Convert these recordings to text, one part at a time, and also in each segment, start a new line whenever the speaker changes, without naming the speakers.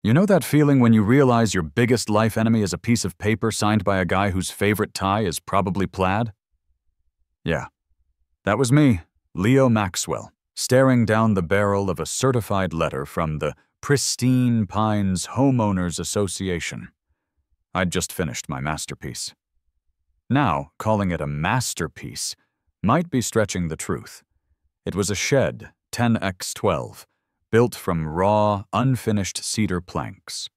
You know that feeling when you realize your biggest life enemy is a piece of paper signed by a guy whose favorite tie is probably plaid? Yeah, that was me, Leo Maxwell, staring down the barrel of a certified letter from the Pristine Pines Homeowners Association. I'd just finished my masterpiece. Now, calling it a masterpiece might be stretching the truth. It was a shed, 10x12, built from raw, unfinished cedar planks.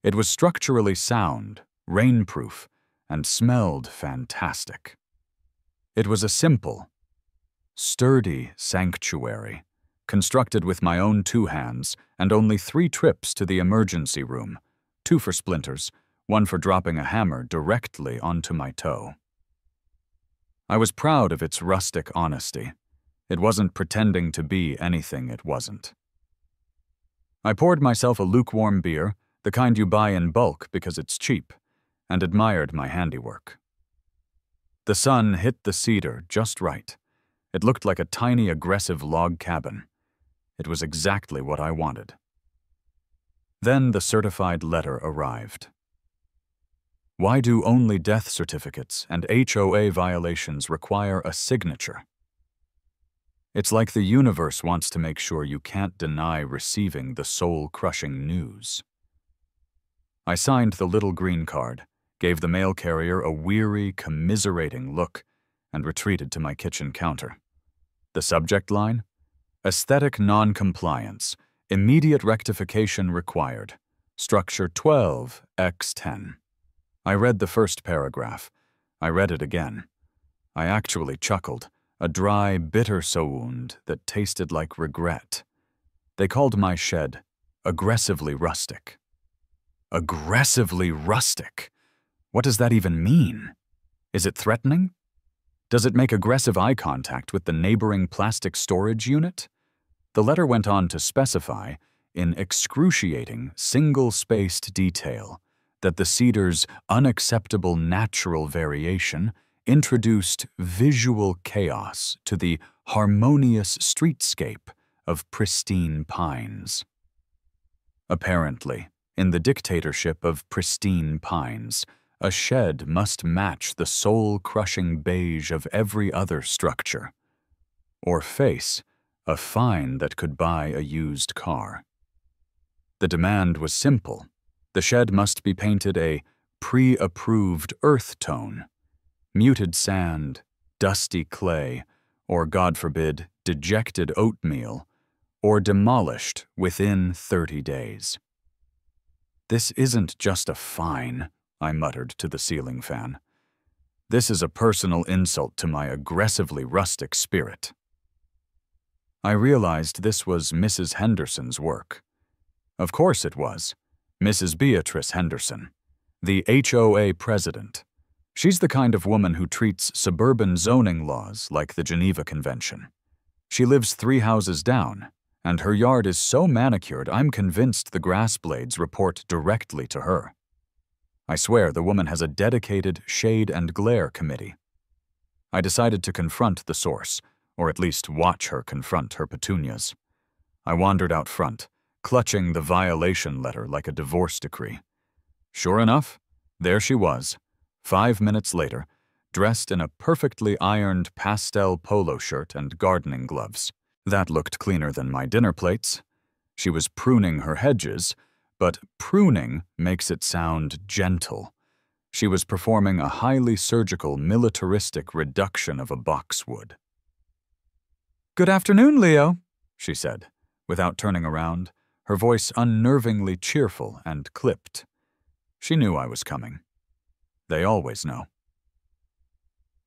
It was structurally sound, rainproof, and smelled fantastic. It was a simple, sturdy sanctuary, constructed with my own 2 hands and only 3 trips to the emergency room, 2 for splinters, 1 for dropping a hammer directly onto my toe. I was proud of its rustic honesty. It wasn't pretending to be anything it wasn't. I poured myself a lukewarm beer, the kind you buy in bulk because it's cheap, and admired my handiwork. The sun hit the cedar just right. It looked like a tiny, aggressive log cabin. It was exactly what I wanted. Then the certified letter arrived. Why do only death certificates and HOA violations require a signature? It's like the universe wants to make sure you can't deny receiving the soul-crushing news. I signed the little green card, gave the mail carrier a weary, commiserating look, and retreated to my kitchen counter. The subject line? Aesthetic non-compliance. Immediate rectification required. Structure 12x10. I read the first paragraph. I read it again. I actually chuckled. A dry, bitter sound that tasted like regret. They called my shed aggressively rustic. Aggressively rustic? What does that even mean? Is it threatening? Does it make aggressive eye contact with the neighboring plastic storage unit? The letter went on to specify, in excruciating, single-spaced detail, that the cedar's unacceptable natural variation introduced visual chaos to the harmonious streetscape of pristine pines. Apparently, in the dictatorship of pristine pines, a shed must match the soul-crushing beige of every other structure, or face a fine that could buy a used car. The demand was simple. The shed must be painted a pre-approved earth tone, muted sand, dusty clay, or, God forbid, dejected oatmeal, or demolished within 30 days. This isn't just a fine, I muttered to the ceiling fan. This is a personal insult to my aggressively rustic spirit. I realized this was Mrs. Henderson's work. Of course it was. Mrs. Beatrice Henderson, the HOA president. She's the kind of woman who treats suburban zoning laws like the Geneva Convention. She lives 3 houses down, and her yard is so manicured I'm convinced the grass blades report directly to her. I swear the woman has a dedicated shade and glare committee. I decided to confront the source, or at least watch her confront her petunias. I wandered out front, clutching the violation letter like a divorce decree. Sure enough, there she was. 5 minutes later, dressed in a perfectly ironed pastel polo shirt and gardening gloves. That looked cleaner than my dinner plates. She was pruning her hedges, but pruning makes it sound gentle. She was performing a highly surgical, militaristic reduction of a boxwood. "Good afternoon, Leo," she said, without turning around, her voice unnervingly cheerful and clipped. She knew I was coming. They always know.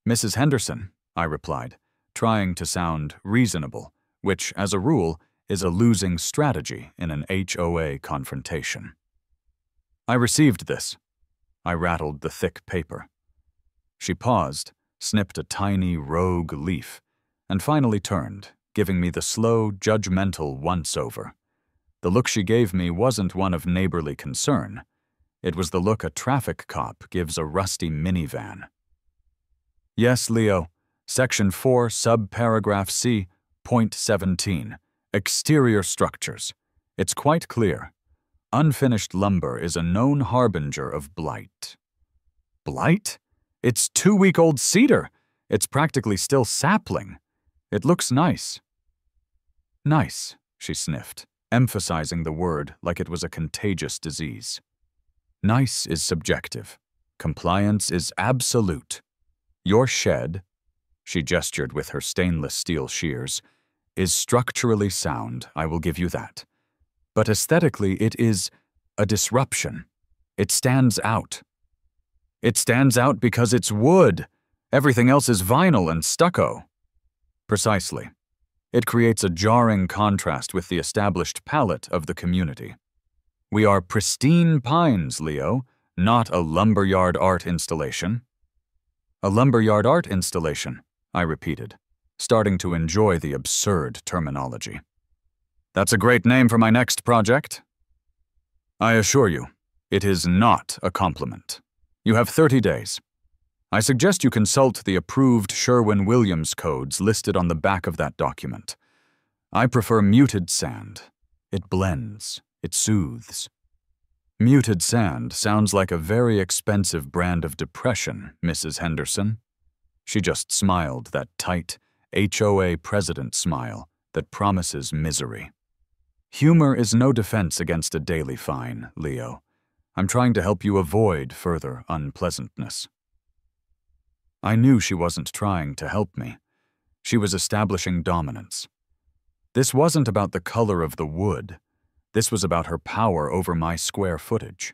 "Mrs. Henderson," I replied, trying to sound reasonable, which, as a rule, is a losing strategy in an HOA confrontation. "I received this." I rattled the thick paper. She paused, snipped a tiny rogue leaf, and finally turned, giving me the slow, judgmental once-over. The look she gave me wasn't one of neighborly concern. It was the look a traffic cop gives a rusty minivan. "Yes, Leo. Section 4, subparagraph C, point 17. Exterior structures. It's quite clear. Unfinished lumber is a known harbinger of blight. Blight? It's 2-week-old cedar. It's practically still sapling. It looks nice. Nice, she sniffed, emphasizing the word like it was a contagious disease. Nice is subjective. Compliance is absolute. Your shed, she gestured with her stainless steel shears, is structurally sound, I will give you that. But aesthetically, it is a disruption. It stands out. It stands out because it's wood. Everything else is vinyl and stucco. Precisely. It creates a jarring contrast with the established palette of the community. We are pristine pines, Leo, not a lumberyard art installation. A lumberyard art installation, I repeated, starting to enjoy the absurd terminology. That's a great name for my next project. I assure you, it is not a compliment. You have 30 days. I suggest you consult the approved Sherwin-Williams codes listed on the back of that document. I prefer muted sand. It blends. It soothes. Muted sand sounds like a very expensive brand of depression, Mrs. Henderson. She just smiled, that tight, HOA president smile that promises misery. Humor is no defense against a daily fine, Leo. I'm trying to help you avoid further unpleasantness. I knew she wasn't trying to help me. She was establishing dominance. This wasn't about the color of the wood. This was about her power over my square footage.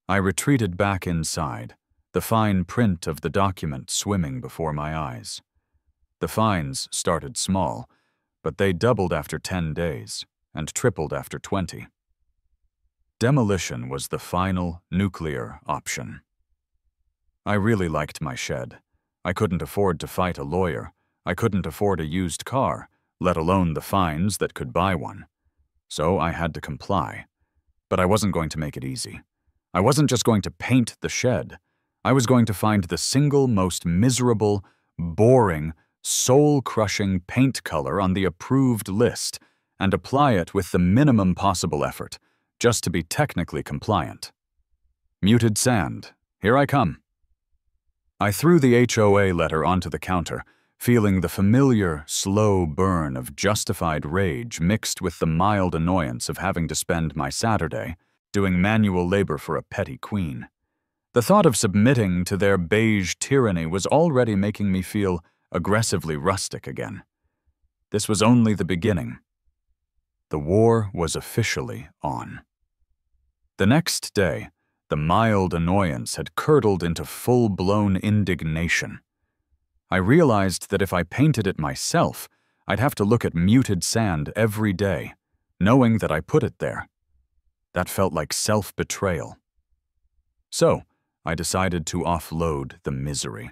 I retreated back inside, the fine print of the document swimming before my eyes. The fines started small, but they doubled after 10 days and tripled after 20. Demolition was the final, nuclear option. I really liked my shed. I couldn't afford to fight a lawyer. I couldn't afford a used car, let alone the fines that could buy one. So I had to comply. But I wasn't going to make it easy. I wasn't just going to paint the shed. I was going to find the single most miserable, boring, soul-crushing paint color on the approved list and apply it with the minimum possible effort, just to be technically compliant. Muted sand. Here I come. I threw the HOA letter onto the counter, feeling the familiar, slow burn of justified rage mixed with the mild annoyance of having to spend my Saturday doing manual labor for a petty queen. The thought of submitting to their beige tyranny was already making me feel aggressively rustic again. This was only the beginning. The war was officially on. The next day, the mild annoyance had curdled into full-blown indignation. I realized that if I painted it myself, I'd have to look at muted sand every day, knowing that I put it there. That felt like self-betrayal. So, I decided to offload the misery.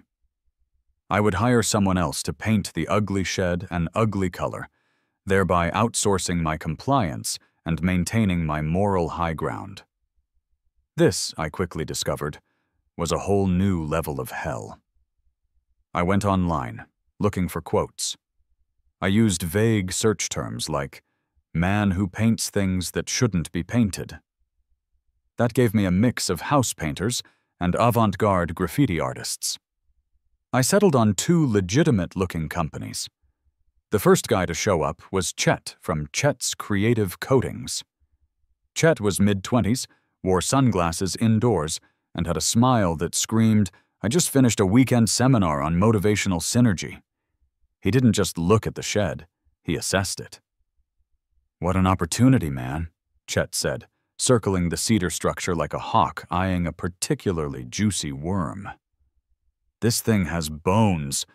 I would hire someone else to paint the ugly shed an ugly color, thereby outsourcing my compliance and maintaining my moral high ground. This, I quickly discovered, was a whole new level of hell. I went online, looking for quotes. I used vague search terms like, man who paints things that shouldn't be painted. That gave me a mix of house painters and avant-garde graffiti artists. I settled on 2 legitimate-looking companies. The first guy to show up was Chet from Chet's Creative Coatings. Chet was mid-20s, wore sunglasses indoors, and had a smile that screamed, I just finished a weekend seminar on motivational synergy. He didn't just look at the shed, he assessed it. What an opportunity, man, Chet said, circling the cedar structure like a hawk eyeing a particularly juicy worm. This thing has bones,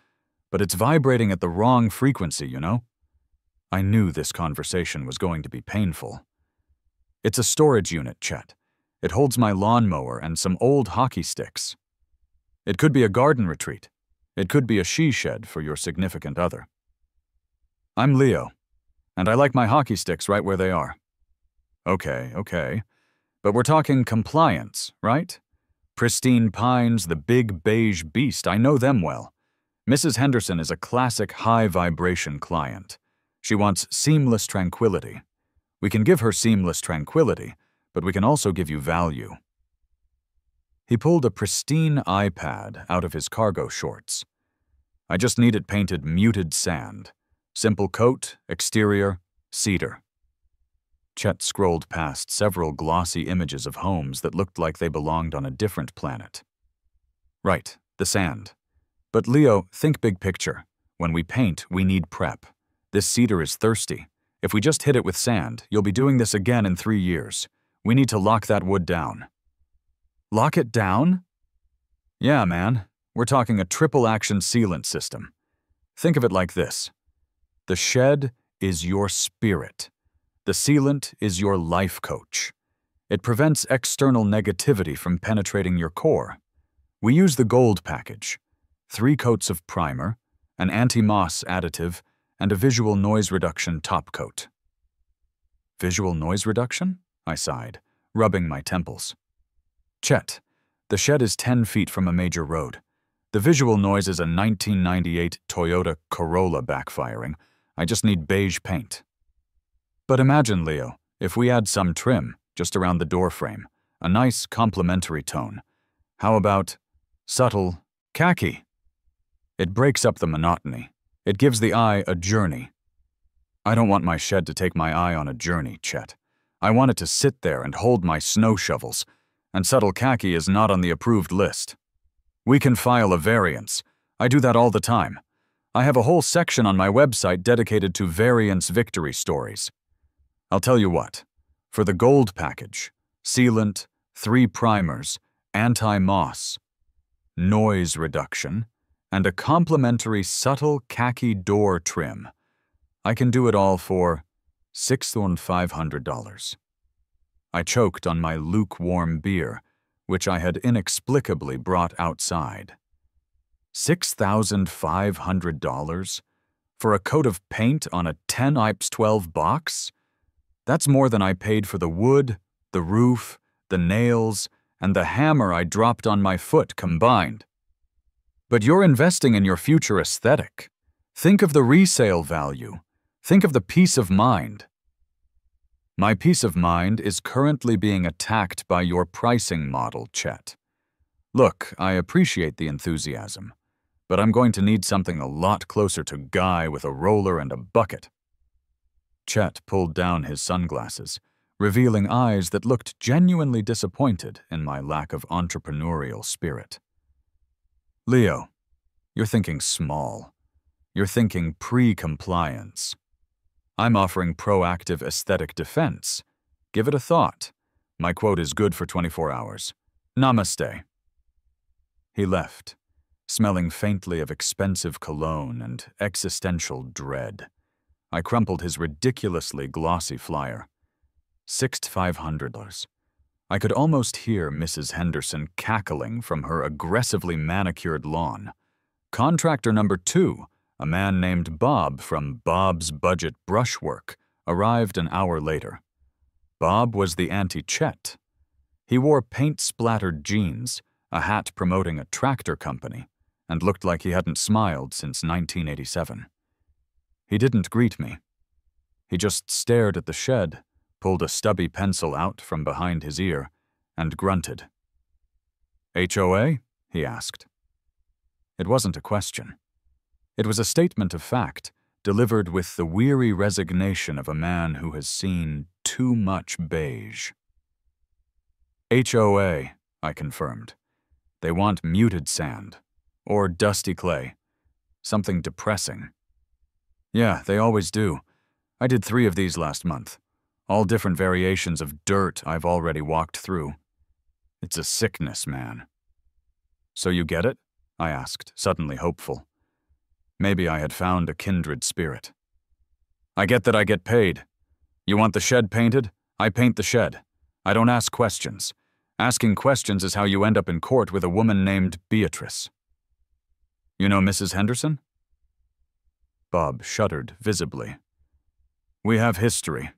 but it's vibrating at the wrong frequency, you know? I knew this conversation was going to be painful. It's a storage unit, Chet. It holds my lawnmower and some old hockey sticks. It could be a garden retreat. It could be a she-shed for your significant other. I'm Leo, and I like my hockey sticks right where they are. Okay. But we're talking compliance, right? Pristine pines, the big beige beast, I know them well. Mrs. Henderson is a classic high-vibration client. She wants seamless tranquility. We can give her seamless tranquility, but we can also give you value. He pulled a pristine iPad out of his cargo shorts. I just need it painted muted sand. Simple coat, exterior, cedar. Chet scrolled past several glossy images of homes that looked like they belonged on a different planet. Right, the sand. But Leo, think big picture. When we paint, we need prep. This cedar is thirsty. If we just hit it with sand, you'll be doing this again in 3 years. We need to lock that wood down. Lock it down? Yeah, man. We're talking a triple action sealant system. Think of it like this. The shed is your spirit. The sealant is your life coach. It prevents external negativity from penetrating your core. We use the gold package. 3 coats of primer, an anti-moss additive, and a visual noise reduction top coat. Visual noise reduction? I sighed, rubbing my temples. Chet, the shed is 10 feet from a major road. The visual noise is a 1998 Toyota Corolla backfiring. I just need beige paint. But imagine, Leo, if we add some trim just around the door frame, a nice complementary tone. How about subtle khaki? It breaks up the monotony. It gives the eye a journey. I don't want my shed to take my eye on a journey, Chet. I want it to sit there and hold my snow shovels, and subtle khaki is not on the approved list. We can file a variance. I do that all the time. I have a whole section on my website dedicated to variance victory stories. I'll tell you what, for the gold package, sealant, 3 primers, anti-moss, noise reduction, and a complimentary subtle khaki door trim, I can do it all for $6,500. I choked on my lukewarm beer, which I had inexplicably brought outside. $6,500 for a coat of paint on a 10 IPS 12 box? That's more than I paid for the wood, the roof, the nails, and the hammer I dropped on my foot combined. But you're investing in your future aesthetic. Think of the resale value. Think of the peace of mind. My peace of mind is currently being attacked by your pricing model, Chet. Look, I appreciate the enthusiasm, but I'm going to need something a lot closer to Guy with a roller and a bucket. Chet pulled down his sunglasses, revealing eyes that looked genuinely disappointed in my lack of entrepreneurial spirit. Leo, you're thinking small. You're thinking pre-compliance. I'm offering proactive aesthetic defense. Give it a thought. My quote is good for 24 hours. Namaste. He left, smelling faintly of expensive cologne and existential dread. I crumpled his ridiculously glossy flyer. $6,500. I could almost hear Mrs. Henderson cackling from her aggressively manicured lawn. Contractor number 2, a man named Bob from Bob's Budget Brushwork, arrived an hour later. Bob was the anti-Chet. He wore paint-splattered jeans, a hat promoting a tractor company, and looked like he hadn't smiled since 1987. He didn't greet me. He just stared at the shed, pulled a stubby pencil out from behind his ear, and grunted. "HOA?" he asked. It wasn't a question. It was a statement of fact, delivered with the weary resignation of a man who has seen too much beige. "HOA," I confirmed. "They want muted sand. Or dusty clay. Something depressing." "Yeah, they always do. I did 3 of these last month. All different variations of dirt I've already walked through. It's a sickness, man." "So you get it?" I asked, suddenly hopeful. Maybe I had found a kindred spirit. "I get that I get paid. You want the shed painted? I paint the shed. I don't ask questions. Asking questions is how you end up in court with a woman named Beatrice." "You know Mrs. Henderson?" Bob shuddered visibly. "We have history.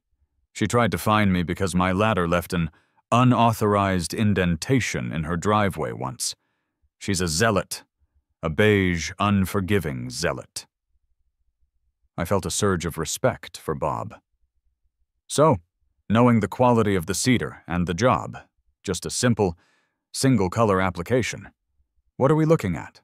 She tried to find me because my ladder left an unauthorized indentation in her driveway once. She's a zealot. A beige, unforgiving zealot." I felt a surge of respect for Bob. "So, knowing the quality of the cedar and the job. Just a simple, single-color application. What are we looking at?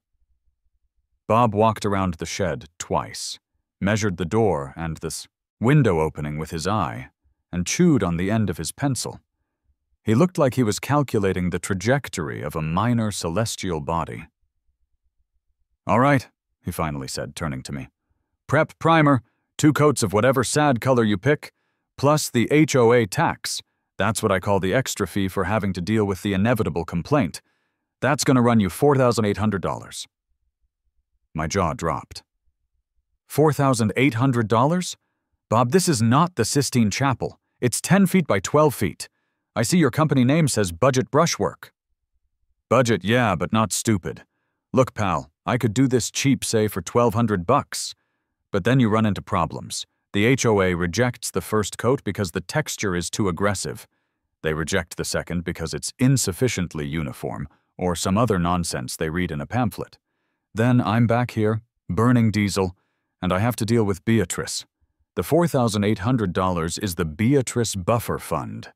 Bob walked around the shed twice, measured the door and this window opening with his eye, and chewed on the end of his pencil. He looked like he was calculating the trajectory of a minor celestial body. "All right," he finally said, turning to me. "Prep primer, 2 coats of whatever sad color you pick, plus the HOA tax. That's what I call the extra fee for having to deal with the inevitable complaint. That's going to run you $4,800. My jaw dropped. $4,800? Bob, this is not the Sistine Chapel. It's 10 feet by 12 feet. I see your company name says Budget Brushwork. Budget, yeah, but not stupid. Look, pal, I could do this cheap, say, for $1,200. But then you run into problems. The HOA rejects the first coat because the texture is too aggressive. They reject the second because it's insufficiently uniform, or some other nonsense they read in a pamphlet. Then I'm back here, burning diesel, and I have to deal with Beatrice. The $4,800 is the Beatrice Buffer Fund.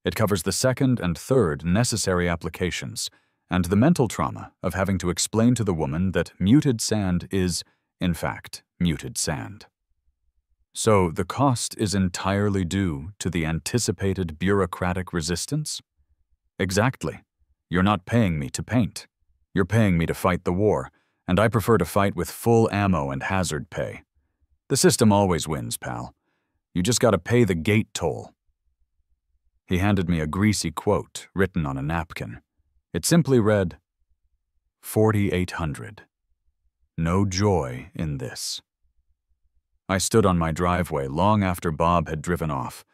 It covers the second and third necessary applications, and the mental trauma of having to explain to the woman that muted sand is, in fact, muted sand. So the cost is entirely due to the anticipated bureaucratic resistance? Exactly. You're not paying me to paint. You're paying me to fight the war, and I prefer to fight with full ammo and hazard pay. The system always wins, pal. You just gotta pay the gate toll. He handed me a greasy quote written on a napkin. It simply read, 4,800. No joy in this. I stood on my driveway long after Bob had driven off,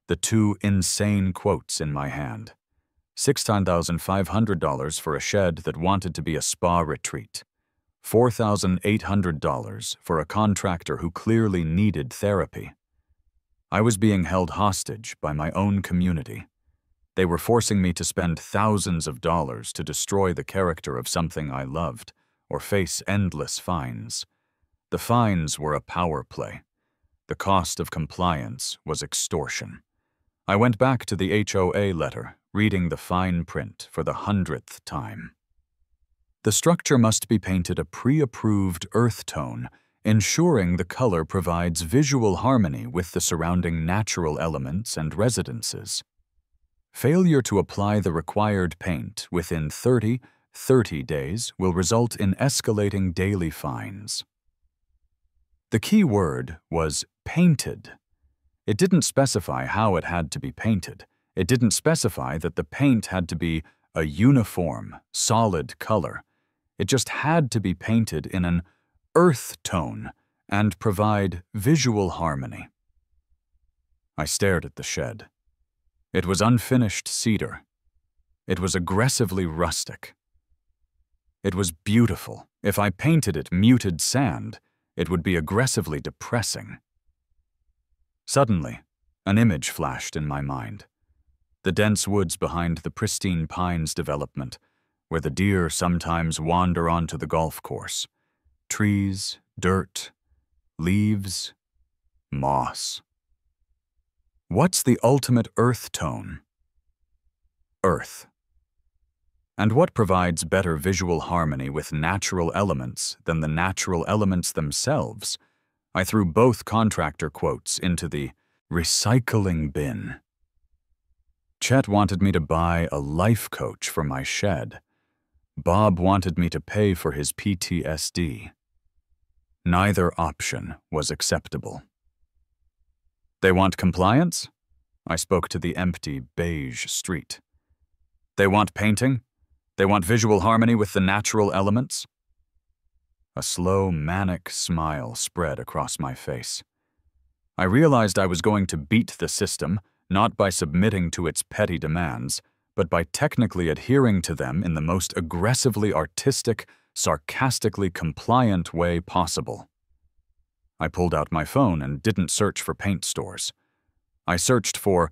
the 2 insane quotes in my hand. $16,500 for a shed that wanted to be a spa retreat. $4,800 for a contractor who clearly needed therapy. I was being held hostage by my own community. They were forcing me to spend thousands of dollars to destroy the character of something I loved, or face endless fines. The fines were a power play. The cost of compliance was extortion. I went back to the HOA letter, reading the fine print for the 100th time. The structure must be painted a pre-approved earth tone, ensuring the color provides visual harmony with the surrounding natural elements and residences. Failure to apply the required paint within 30 days will result in escalating daily fines. The key word was painted. It didn't specify how it had to be painted. It didn't specify that the paint had to be a uniform, solid color. It just had to be painted in an earth tone and provide visual harmony. I stared at the shed. It was unfinished cedar. It was aggressively rustic. It was beautiful. If I painted it muted sand, it would be aggressively depressing. Suddenly, an image flashed in my mind. The dense woods behind the pristine Pines development, where the deer sometimes wander onto the golf course. Trees, dirt, leaves, moss. What's the ultimate earth tone? Earth. And what provides better visual harmony with natural elements than the natural elements themselves? I threw both contractor quotes into the recycling bin. Chet wanted me to buy a life coach for my shed. Bob wanted me to pay for his PTSD. Neither option was acceptable. They want compliance? I spoke to the empty, beige street. They want painting? They want visual harmony with the natural elements? A slow, manic smile spread across my face. I realized I was going to beat the system, not by submitting to its petty demands, but by technically adhering to them in the most aggressively artistic, sarcastically compliant way possible. I pulled out my phone and didn't search for paint stores. I searched for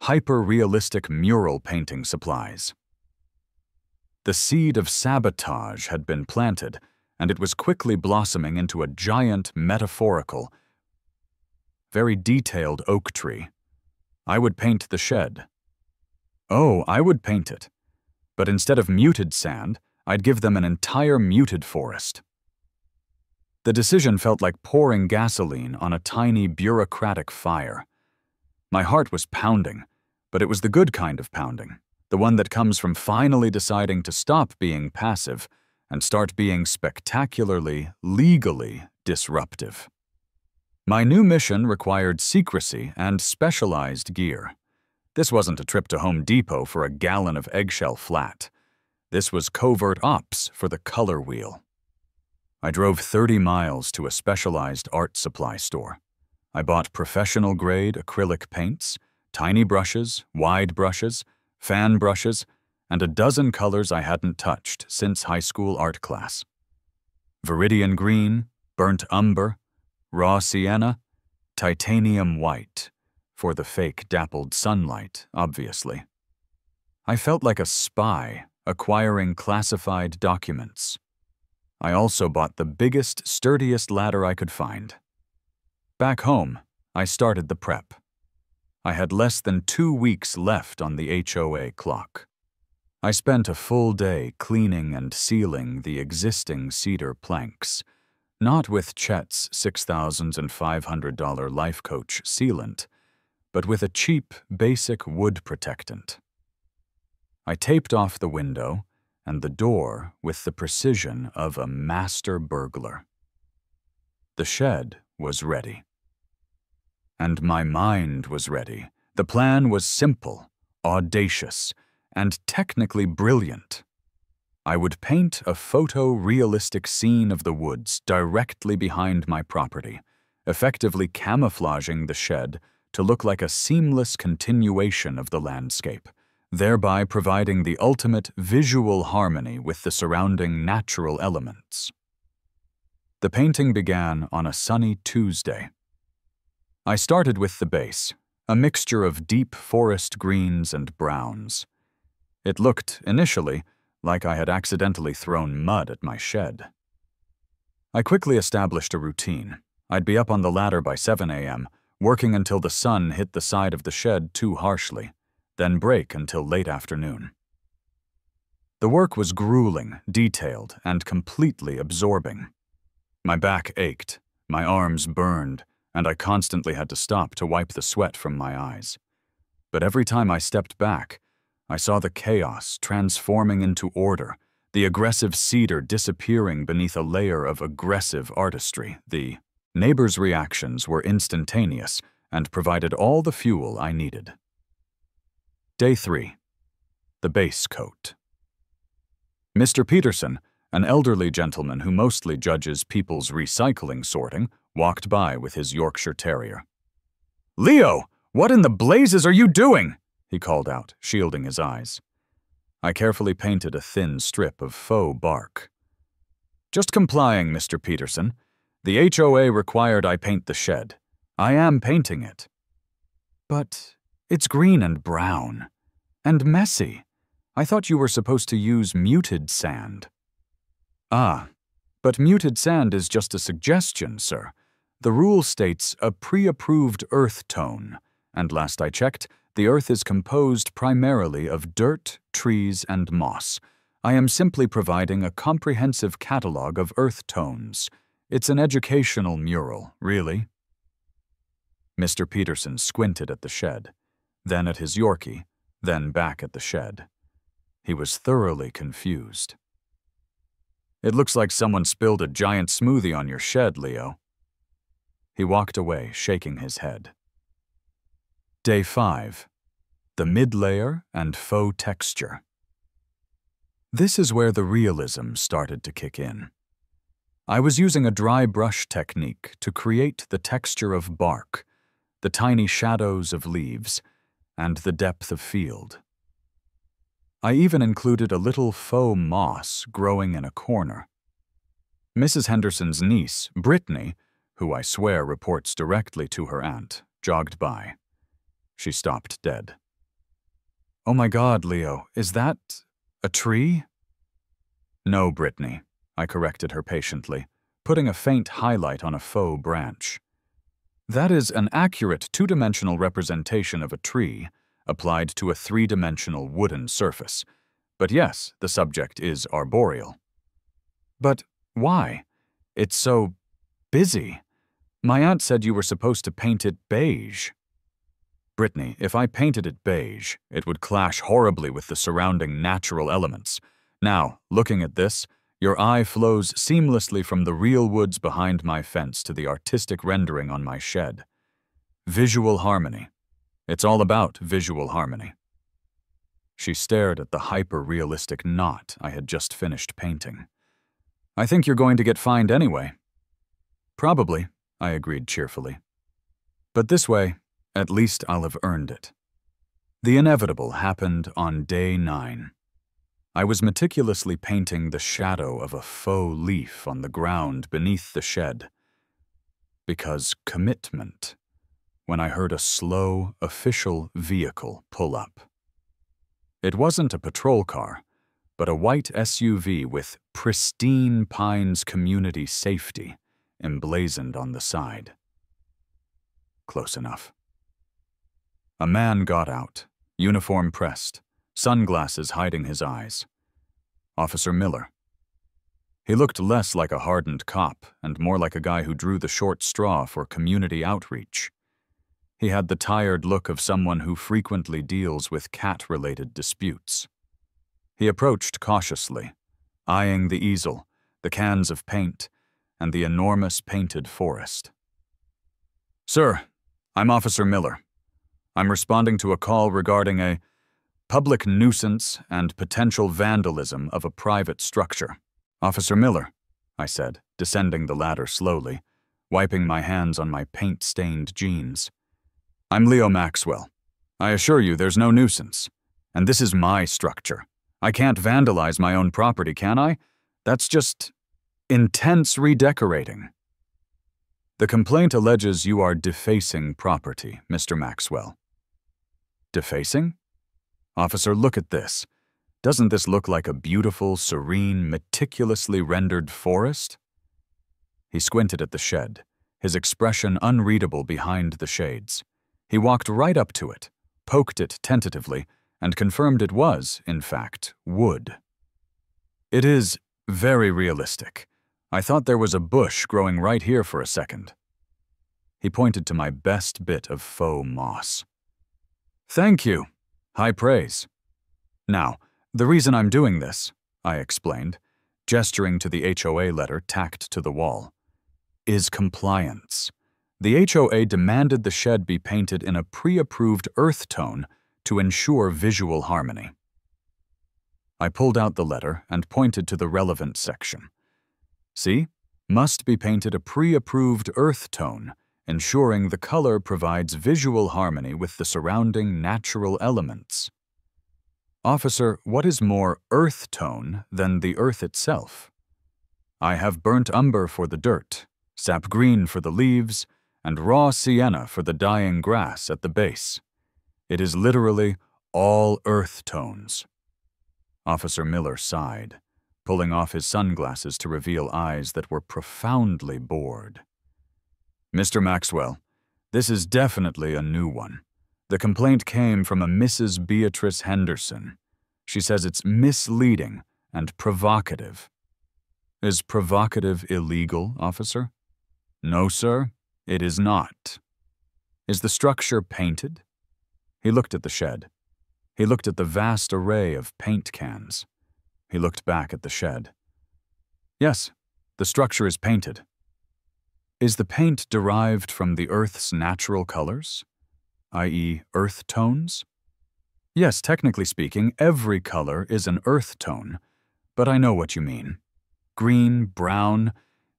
hyper-realistic mural painting supplies. The seed of sabotage had been planted, and it was quickly blossoming into a giant, metaphorical, very detailed oak tree. I would paint the shed. Oh, I would paint it. But instead of muted sand, I'd give them an entire muted forest. The decision felt like pouring gasoline on a tiny bureaucratic fire. My heart was pounding, but it was the good kind of pounding, the one that comes from finally deciding to stop being passive and start being spectacularly, legally disruptive. My new mission required secrecy and specialized gear. This wasn't a trip to Home Depot for a gallon of eggshell flat. This was covert ops for the color wheel. I drove 30 miles to a specialized art supply store. I bought professional-grade acrylic paints, tiny brushes, wide brushes, fan brushes, and a dozen colors I hadn't touched since high school art class. Viridian green, burnt umber, raw sienna, titanium white, for the fake dappled sunlight, obviously. I felt like a spy acquiring classified documents. I also bought the biggest, sturdiest ladder I could find. Back home, I started the prep. I had less than 2 weeks left on the HOA clock. I spent a full day cleaning and sealing the existing cedar planks, not with Chet's $6,500 Life Coach sealant, but with a cheap, basic wood protectant. I taped off the window and the door with the precision of a master burglar. The shed was ready. And my mind was ready. The plan was simple, audacious, and technically brilliant. I would paint a photorealistic scene of the woods directly behind my property, effectively camouflaging the shed to look like a seamless continuation of the landscape, thereby providing the ultimate visual harmony with the surrounding natural elements. The painting began on a sunny Tuesday. I started with the base, a mixture of deep forest greens and browns. It looked, initially, like I had accidentally thrown mud at my shed. I quickly established a routine. I'd be up on the ladder by 7 a.m., working until the sun hit the side of the shed too harshly, then break until late afternoon. The work was grueling, detailed, and completely absorbing. My back ached, my arms burned, and I constantly had to stop to wipe the sweat from my eyes. But every time I stepped back, I saw the chaos transforming into order, the aggressive cedar disappearing beneath a layer of aggressive artistry. The neighbors' reactions were instantaneous and provided all the fuel I needed. Day 3. The base coat. Mr. Peterson, an elderly gentleman who mostly judges people's recycling sorting, walked by with his Yorkshire Terrier. "Leo, what in the blazes are you doing?" he called out, shielding his eyes. I carefully painted a thin strip of faux bark. "Just complying, Mr. Peterson. The HOA required I paint the shed. I am painting it." "But it's green and brown. And messy. I thought you were supposed to use muted sand." "Ah, but muted sand is just a suggestion, sir. The rule states a pre-approved earth tone, and last I checked, the earth is composed primarily of dirt, trees, and moss. I am simply providing a comprehensive catalog of earth tones. It's an educational mural, really." Mr. Peterson squinted at the shed, then at his Yorkie, then back at the shed. He was thoroughly confused. "It looks like someone spilled a giant smoothie on your shed, Leo." He walked away, shaking his head. Day 5. The mid-layer and faux texture. This is where the realism started to kick in. I was using a dry brush technique to create the texture of bark, the tiny shadows of leaves, and the depth of field. I even included a little faux moss growing in a corner. Mrs. Henderson's niece, Brittany, who I swear reports directly to her aunt, jogged by. She stopped dead. "Oh my God, Leo, is that a tree?" "No, Brittany," I corrected her patiently, putting a faint highlight on a faux branch. That is an accurate two-dimensional representation of a tree applied to a three-dimensional wooden surface. But yes, the subject is arboreal. But why? It's so busy. My aunt said you were supposed to paint it beige. Brittany, if I painted it beige, it would clash horribly with the surrounding natural elements. Now, looking at this, your eye flows seamlessly from the real woods behind my fence to the artistic rendering on my shed. Visual harmony. It's all about visual harmony. She stared at the hyper-realistic knot I had just finished painting. I think you're going to get fined anyway. Probably, I agreed cheerfully. But this way, at least I'll have earned it. The inevitable happened on day 9. I was meticulously painting the shadow of a faux leaf on the ground beneath the shed. Because commitment, when I heard a slow, official vehicle pull up. It wasn't a patrol car, but a white SUV with pristine Pines Community Safety emblazoned on the side. Close enough. A man got out, uniform pressed, sunglasses hiding his eyes. Officer Miller. He looked less like a hardened cop and more like a guy who drew the short straw for community outreach. He had the tired look of someone who frequently deals with cat-related disputes. He approached cautiously, eyeing the easel, the cans of paint, and the enormous painted forest. "Sir, I'm Officer Miller. I'm responding to a call regarding a public nuisance and potential vandalism of a private structure." "Officer Miller," I said, descending the ladder slowly, wiping my hands on my paint-stained jeans. "I'm Leo Maxwell. I assure you there's no nuisance. And this is my structure. I can't vandalize my own property, can I? That's just intense redecorating." "The complaint alleges you are defacing property, Mr. Maxwell." "Defacing? Officer, look at this. Doesn't this look like a beautiful, serene, meticulously rendered forest?" He squinted at the shed, his expression unreadable behind the shades. He walked right up to it, poked it tentatively, and confirmed it was, in fact, wood. "It is very realistic. I thought there was a bush growing right here for a second." He pointed to my best bit of faux moss. "Thank you. High praise. Now, the reason I'm doing this," I explained, gesturing to the HOA letter tacked to the wall, "is compliance. The HOA demanded the shed be painted in a pre-approved earth tone to ensure visual harmony." I pulled out the letter and pointed to the relevant section. "See? Must be painted a pre-approved earth tone, ensuring the color provides visual harmony with the surrounding natural elements." "Officer, what is more earth tone than the earth itself? I have burnt umber for the dirt, sap green for the leaves, and raw sienna for the dying grass at the base. It is literally all earth tones." Officer Miller sighed, pulling off his sunglasses to reveal eyes that were profoundly bored. "Mr. Maxwell, this is definitely a new one. The complaint came from a Mrs. Beatrice Henderson. She says it's misleading and provocative." "Is provocative illegal, officer?" "No, sir, it is not." "Is the structure painted?" He looked at the shed. He looked at the vast array of paint cans. He looked back at the shed. "Yes, the structure is painted." "Is the paint derived from the Earth's natural colors, i.e. earth tones?" "Yes, technically speaking, every color is an earth tone, but I know what you mean. Green, brown,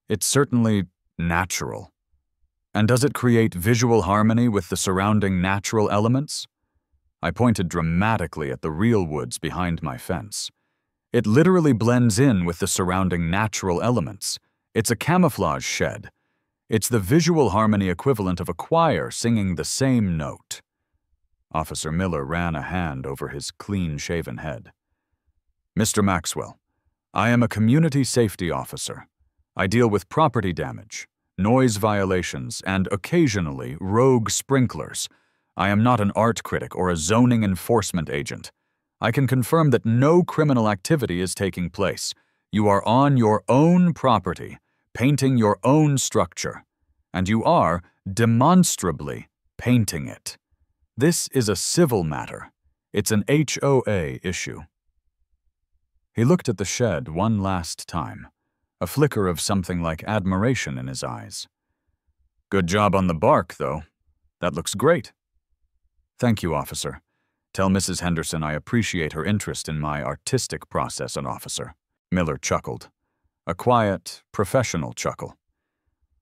it's certainly natural. And does it create visual harmony with the surrounding natural elements?" I pointed dramatically at the real woods behind my fence. "It literally blends in with the surrounding natural elements. It's a camouflage shed. It's the visual harmony equivalent of a choir singing the same note." Officer Miller ran a hand over his clean-shaven head. "Mr. Maxwell, I am a community safety officer. I deal with property damage, noise violations, and occasionally rogue sprinklers. I am not an art critic or a zoning enforcement agent. I can confirm that no criminal activity is taking place. You are on your own property, painting your own structure, and you are demonstrably painting it. This is a civil matter. It's an HOA issue. He looked at the shed one last time, a flicker of something like admiration in his eyes. Good job on the bark, though. That looks great. Thank you, officer. Tell Mrs. Henderson I appreciate her interest in my artistic process, an officer. Miller chuckled. A quiet, professional chuckle.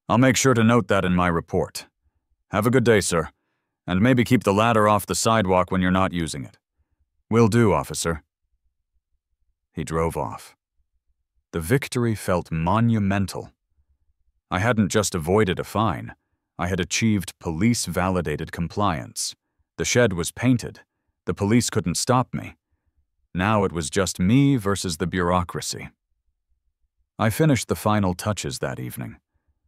I'll make sure to note that in my report. Have a good day, sir. And maybe keep the ladder off the sidewalk when you're not using it. Will do, officer. He drove off. The victory felt monumental. I hadn't just avoided a fine. I had achieved police-validated compliance. The shed was painted. The police couldn't stop me. Now it was just me versus the bureaucracy. I finished the final touches that evening.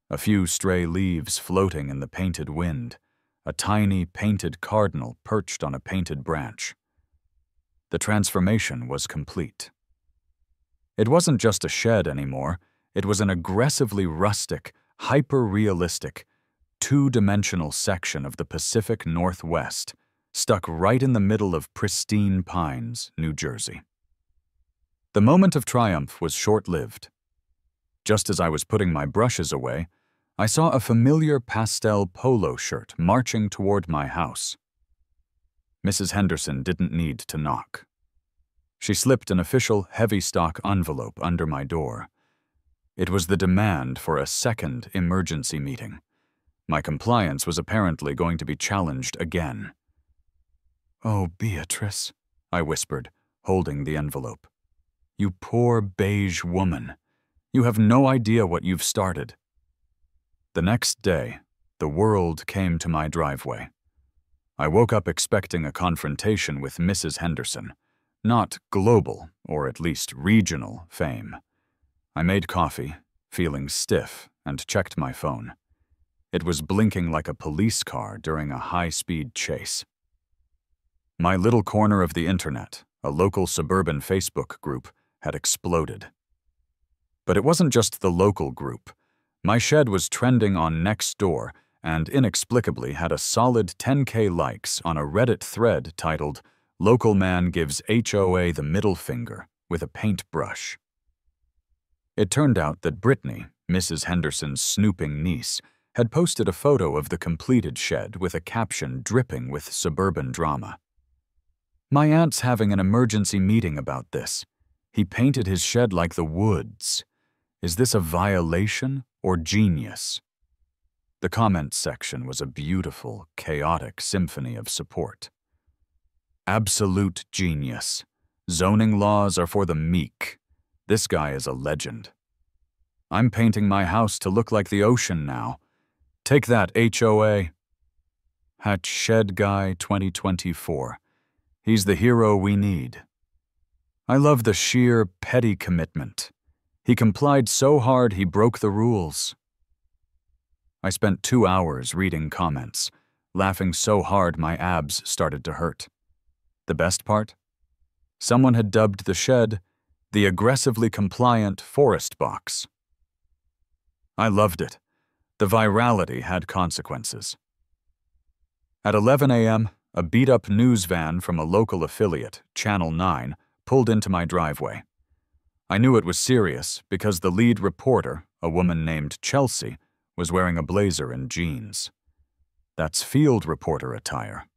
A few stray leaves floating in the painted wind. A tiny painted cardinal perched on a painted branch. The transformation was complete. It wasn't just a shed anymore. It was an aggressively rustic, hyper-realistic, two-dimensional section of the Pacific Northwest, stuck right in the middle of pristine Pines, New Jersey. The moment of triumph was short-lived. Just as I was putting my brushes away, I saw a familiar pastel polo shirt marching toward my house. Mrs. Henderson didn't need to knock. She slipped an official heavy-stock envelope under my door. It was the demand for a second emergency meeting. My compliance was apparently going to be challenged again. "Oh, Beatrice," I whispered, holding the envelope. "You poor beige woman. You have no idea what you've started." The next day, the world came to my driveway. I woke up expecting a confrontation with Mrs. Henderson, not global, or at least regional, fame. I made coffee, feeling stiff, and checked my phone. It was blinking like a police car during a high-speed chase. My little corner of the internet, a local suburban Facebook group, had exploded. But it wasn't just the local group. My shed was trending on Nextdoor and inexplicably had a solid 10K likes on a Reddit thread titled "Local Man Gives HOA the Middle Finger with a Paintbrush." It turned out that Brittany, Mrs. Henderson's snooping niece, had posted a photo of the completed shed with a caption dripping with suburban drama. "My aunt's having an emergency meeting about this. He painted his shed like the woods. Is this a violation or genius?" The comments section was a beautiful, chaotic symphony of support. "Absolute genius. Zoning laws are for the meek. This guy is a legend. I'm painting my house to look like the ocean now. Take that, HOA. Hatch Shed Guy 2024. He's the hero we need." I love the sheer, petty commitment. He complied so hard he broke the rules. I spent 2 hours reading comments, laughing so hard my abs started to hurt. The best part? Someone had dubbed the shed the aggressively compliant forest box. I loved it. The virality had consequences. At 11 a.m., a beat-up news van from a local affiliate, Channel 9, pulled into my driveway. I knew it was serious because the lead reporter, a woman named Chelsea, was wearing a blazer and jeans. That's field reporter attire.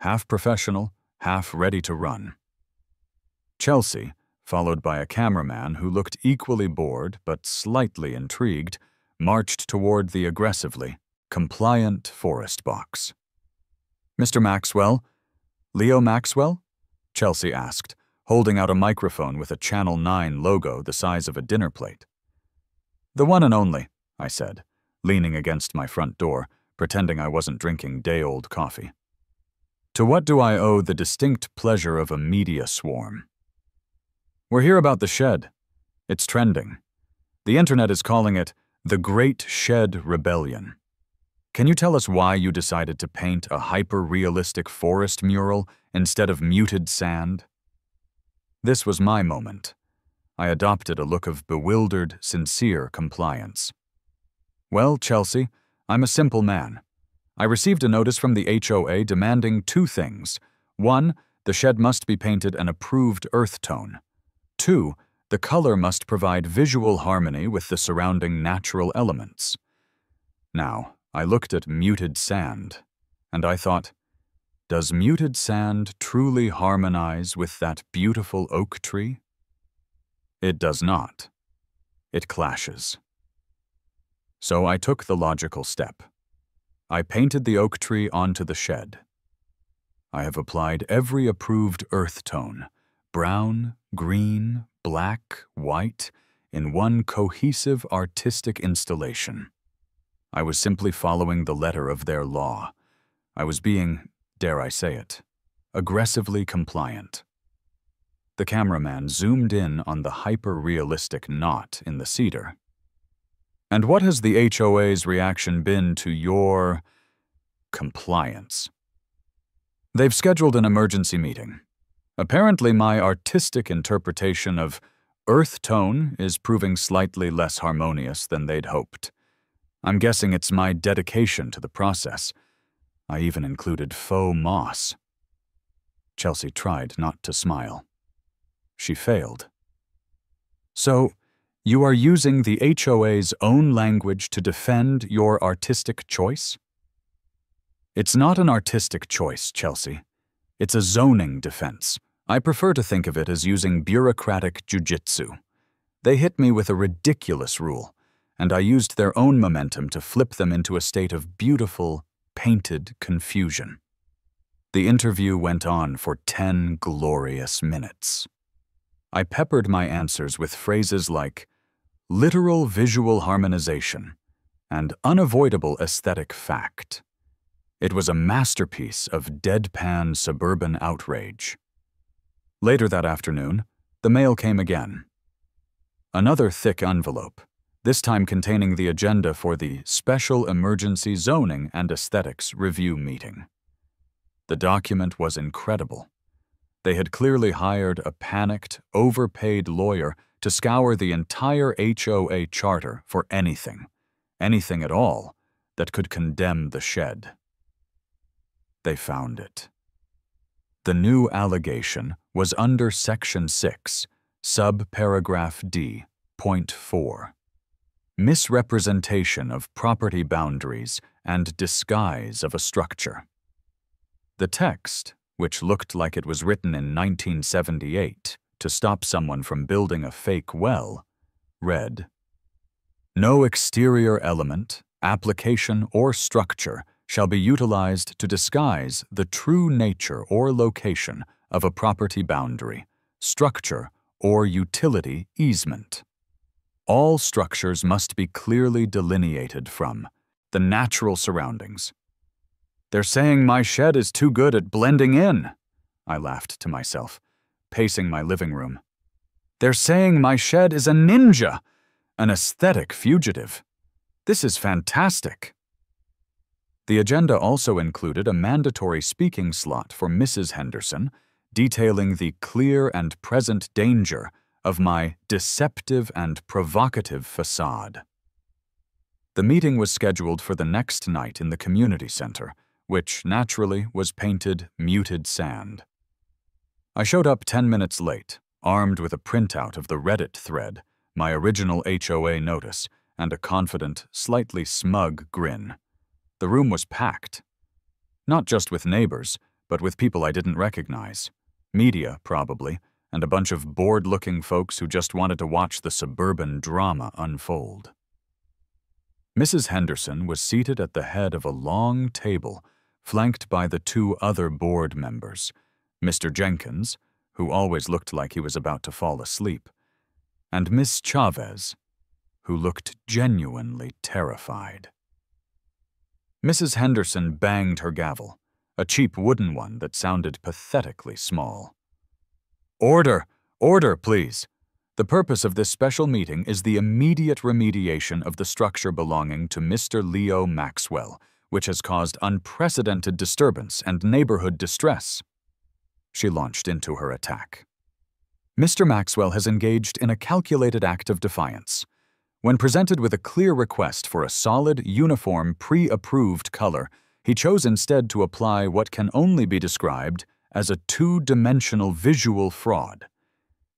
Half professional, half ready to run. Chelsea, followed by a cameraman who looked equally bored but slightly intrigued, marched toward the aggressively compliant forest box. "Mr. Maxwell? Leo Maxwell?" Chelsea asked, holding out a microphone with a Channel 9 logo the size of a dinner plate. "The one and only," I said, leaning against my front door, pretending I wasn't drinking day-old coffee. "To what do I owe the distinct pleasure of a media swarm?" "We're here about the shed. It's trending. The internet is calling it The Great Shed Rebellion. Can you tell us why you decided to paint a hyper-realistic forest mural instead of muted sand? This was my moment. I adopted a look of bewildered, sincere compliance. Well, Chelsea, I'm a simple man. I received a notice from the HOA demanding two things. 1, the shed must be painted an approved earth tone. 2, the color must provide visual harmony with the surrounding natural elements. Now, I looked at muted sand, and I thought, does muted sand truly harmonize with that beautiful oak tree? It does not. It clashes. So I took the logical step. I painted the oak tree onto the shed. I have applied every approved earth tone, brown, green, black, white, in one cohesive artistic installation. I was simply following the letter of their law. I was being, dare I say it, aggressively compliant. The cameraman zoomed in on the hyper-realistic knot in the cedar. And what has the HOA's reaction been to your compliance? They've scheduled an emergency meeting. Apparently, my artistic interpretation of earth tone is proving slightly less harmonious than they'd hoped. I'm guessing it's my dedication to the process. I even included faux moss. Chelsea tried not to smile. She failed. So, you are using the HOA's own language to defend your artistic choice? It's not an artistic choice, Chelsea. It's a zoning defense. I prefer to think of it as using bureaucratic jujitsu. They hit me with a ridiculous rule, and I used their own momentum to flip them into a state of beautiful, painted confusion. The interview went on for 10 glorious minutes. I peppered my answers with phrases like literal visual harmonization and unavoidable aesthetic fact. It was a masterpiece of deadpan suburban outrage. Later that afternoon, the mail came again. Another thick envelope, this time containing the agenda for the Special Emergency Zoning and Aesthetics Review meeting. The document was incredible. They had clearly hired a panicked, overpaid lawyer to scour the entire HOA charter for anything at all, that could condemn the shed. They found it. The new allegation was under Section 6, subparagraph D, point 4. Misrepresentation of property boundaries and disguise of a structure. The text, which looked like it was written in 1978 to stop someone from building a fake well, read, "No exterior element, application, or structure shall be utilized to disguise the true nature or location of a property boundary, structure, or utility easement. All structures must be clearly delineated from the natural surroundings." They're saying my shed is too good at blending in, I laughed to myself, pacing my living room. They're saying my shed is a ninja, an aesthetic fugitive. This is fantastic. The agenda also included a mandatory speaking slot for Mrs. Henderson, detailing the clear and present danger of my deceptive and provocative facade. The meeting was scheduled for the next night in the community center, which naturally was painted muted sand. I showed up 10 minutes late, armed with a printout of the Reddit thread, my original HOA notice, and a confident, slightly smug grin. The room was packed. Not just with neighbors, but with people I didn't recognize. Media, probably, and a bunch of bored-looking folks who just wanted to watch the suburban drama unfold. Mrs. Henderson was seated at the head of a long table, flanked by the two other board members, Mr. Jenkins, who always looked like he was about to fall asleep, and Miss Chavez, who looked genuinely terrified. Mrs. Henderson banged her gavel, a cheap wooden one that sounded pathetically small. "Order! Order, please! The purpose of this special meeting is the immediate remediation of the structure belonging to Mr. Leo Maxwell, which has caused unprecedented disturbance and neighborhood distress. She launched into her attack. Mr. Maxwell has engaged in a calculated act of defiance. When presented with a clear request for a solid, uniform, pre-approved color, he chose instead to apply what can only be described as a two-dimensional visual fraud.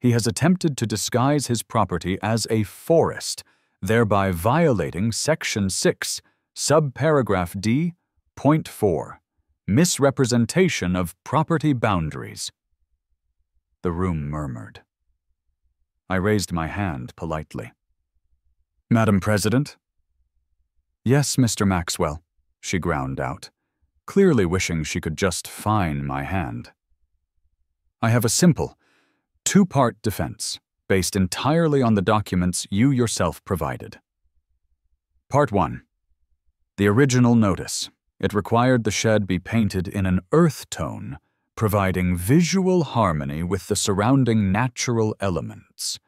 He has attempted to disguise his property as a forest, thereby violating Section 6, subparagraph D, point 4, misrepresentation of property boundaries. The room murmured. I raised my hand politely. Madam President? Yes, Mr. Maxwell, she ground out, clearly wishing she could just fine my hand. I have a simple, two-part defense, based entirely on the documents you yourself provided. Part 1. The original notice. It required the shed be painted in an earth tone, providing visual harmony with the surrounding natural elements.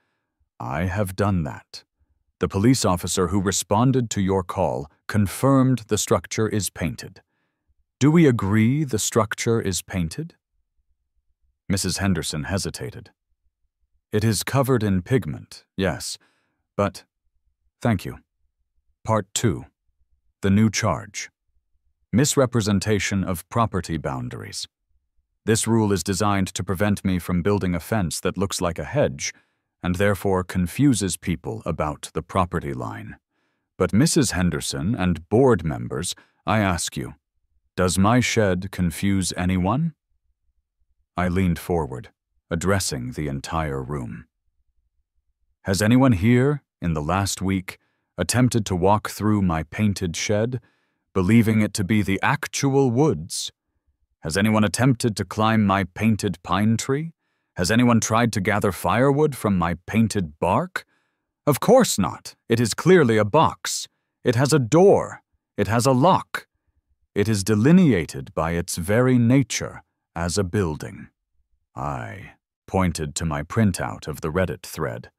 I have done that. The police officer who responded to your call confirmed the structure is painted. Do we agree the structure is painted? Mrs. Henderson hesitated. It is covered in pigment, yes, but thank you. Part 2. The new charge. Misrepresentation of property boundaries. This rule is designed to prevent me from building a fence that looks like a hedge and therefore confuses people about the property line. But Mrs. Henderson and board members, I ask you, does my shed confuse anyone? I leaned forward, addressing the entire room. Has anyone here, in the last week, attempted to walk through my painted shed, believing it to be the actual woods? Has anyone attempted to climb my painted pine tree? Has anyone tried to gather firewood from my painted bark? Of course not. It is clearly a box. It has a door. It has a lock. It is delineated by its very nature as a building. I pointed to my printout of the Reddit thread.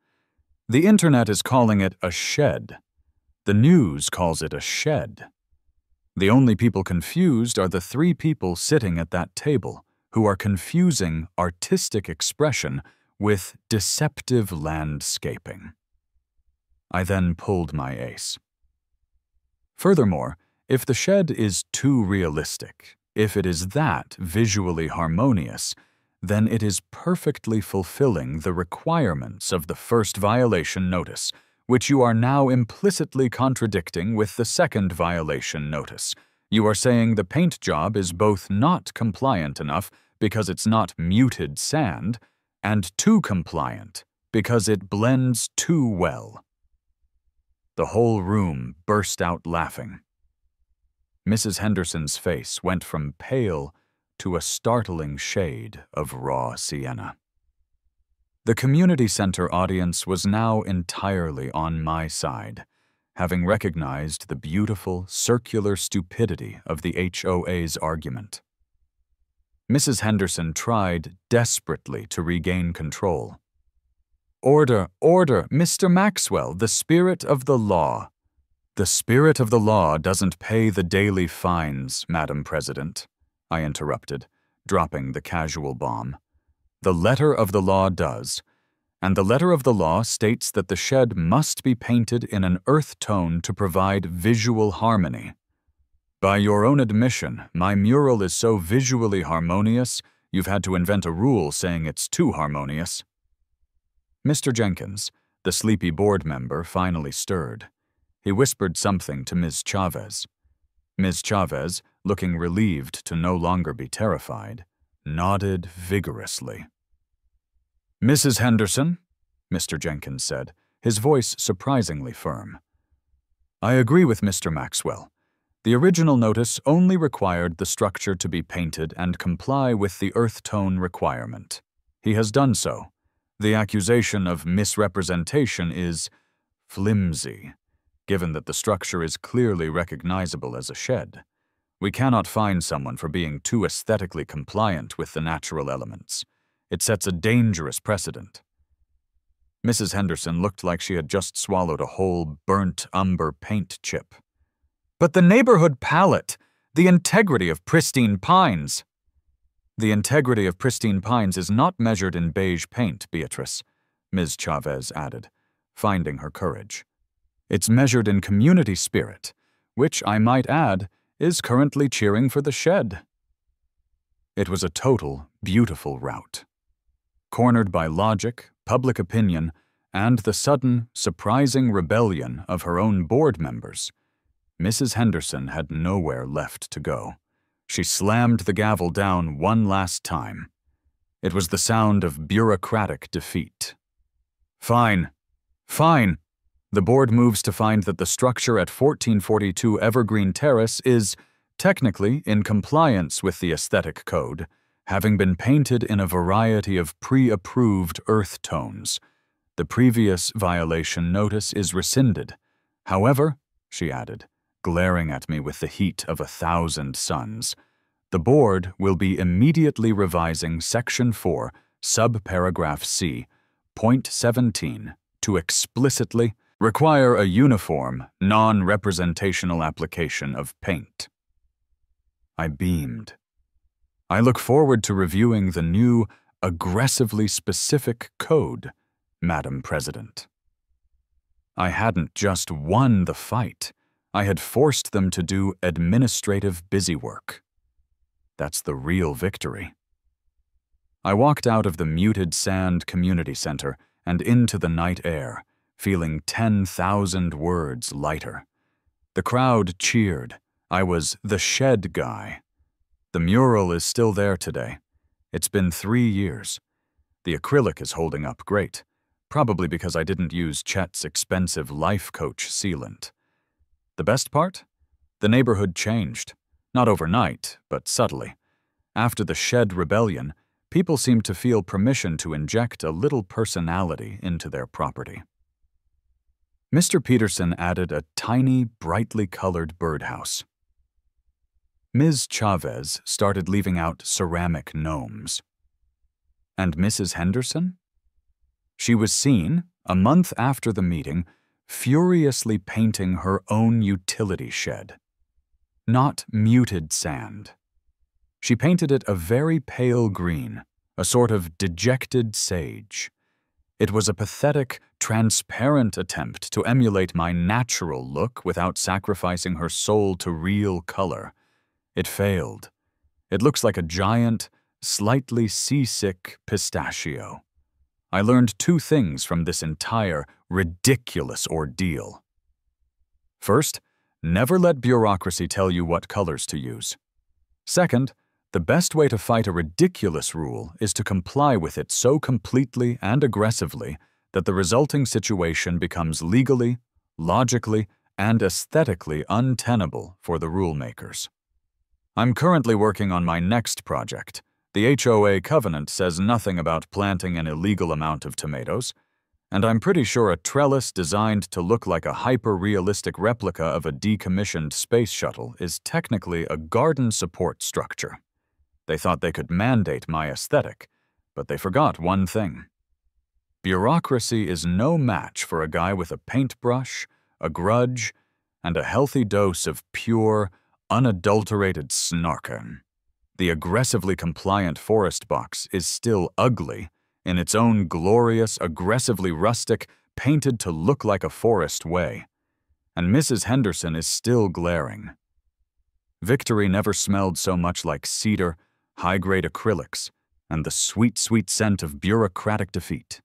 The internet is calling it a shed. The news calls it a shed. The only people confused are the three people sitting at that table, who are confusing artistic expression with deceptive landscaping. I then pulled my ace. Furthermore, if the shed is too realistic, if it is that visually harmonious, then it is perfectly fulfilling the requirements of the first violation notice, which you are now implicitly contradicting with the second violation notice. You are saying the paint job is both not compliant enough because it's not muted sand, and too compliant because it blends too well. The whole room burst out laughing. Mrs. Henderson's face went from pale to a startling shade of raw sienna. The community center audience was now entirely on my side, having recognized the beautiful, circular stupidity of the HOA's argument. Mrs. Henderson tried desperately to regain control. Order, order, Mr. Maxwell, the spirit of the law. The spirit of the law doesn't pay the daily fines, Madam President, I interrupted, dropping the casual bomb. The letter of the law does, and the letter of the law states that the shed must be painted in an earth tone to provide visual harmony. By your own admission, my mural is so visually harmonious, you've had to invent a rule saying it's too harmonious. Mr. Jenkins, the sleepy board member, finally stirred. He whispered something to Ms. Chavez. Ms. Chavez, looking relieved to no longer be terrified, nodded vigorously. Mrs. Henderson, Mr. Jenkins said, his voice surprisingly firm. I agree with Mr. Maxwell. The original notice only required the structure to be painted and comply with the earth tone requirement. He has done so. The accusation of misrepresentation is flimsy, given that the structure is clearly recognizable as a shed. We cannot fine someone for being too aesthetically compliant with the natural elements. It sets a dangerous precedent. Mrs. Henderson looked like she had just swallowed a whole burnt umber paint chip. "But the neighborhood palette! The integrity of pristine pines!" "The integrity of pristine pines is not measured in beige paint, Beatrice," Ms. Chavez added, finding her courage. "It's measured in community spirit, which, I might add, is currently cheering for the shed." It was a total, beautiful rout. Cornered by logic, public opinion, and the sudden, surprising rebellion of her own board members, Mrs. Henderson had nowhere left to go. She slammed the gavel down one last time. It was the sound of bureaucratic defeat. "Fine. Fine. The board moves to find that the structure at 1442 Evergreen Terrace is, technically, in compliance with the aesthetic code, having been painted in a variety of pre-approved earth tones. The previous violation notice is rescinded. However," she added, glaring at me with the heat of 1,000 suns, "the board will be immediately revising Section 4, subparagraph C, point 17, to explicitly require a uniform, non-representational application of paint." I beamed. "I look forward to reviewing the new, aggressively specific code, Madam President." I hadn't just won the fight. I had forced them to do administrative busywork. That's the real victory. I walked out of the muted sand community center and into the night air, feeling 10,000 words lighter. The crowd cheered. I was the shed guy. The mural is still there today. It's been 3 years. The acrylic is holding up great, probably because I didn't use Chet's expensive Life Coach sealant. The best part? The neighborhood changed. Not overnight, but subtly. After the shed rebellion, people seemed to feel permission to inject a little personality into their property. Mr. Peterson added a tiny, brightly colored birdhouse. Ms. Chavez started leaving out ceramic gnomes. And Mrs. Henderson? She was seen, a month after the meeting, furiously painting her own utility shed. Not muted sand. She painted it a very pale green, a sort of dejected sage. It was a pathetic, transparent attempt to emulate my natural look without sacrificing her soul to real color. It failed. It looks like a giant, slightly seasick pistachio. I learned 2 things from this entire, ridiculous ordeal. First, never let bureaucracy tell you what colors to use. Second, the best way to fight a ridiculous rule is to comply with it so completely and aggressively that the resulting situation becomes legally, logically, and aesthetically untenable for the rule makers. I'm currently working on my next project. The HOA covenant says nothing about planting an illegal amount of tomatoes, and I'm pretty sure a trellis designed to look like a hyper-realistic replica of a decommissioned space shuttle is technically a garden support structure. They thought they could mandate my aesthetic, but they forgot one thing. Bureaucracy is no match for a guy with a paintbrush, a grudge, and a healthy dose of pure, unadulterated snarkin. The aggressively compliant forest box is still ugly, in its own glorious, aggressively rustic, painted to look like a forest way. And Mrs. Henderson is still glaring. Victory never smelled so much like cedar, high-grade acrylics, and the sweet, sweet scent of bureaucratic defeat.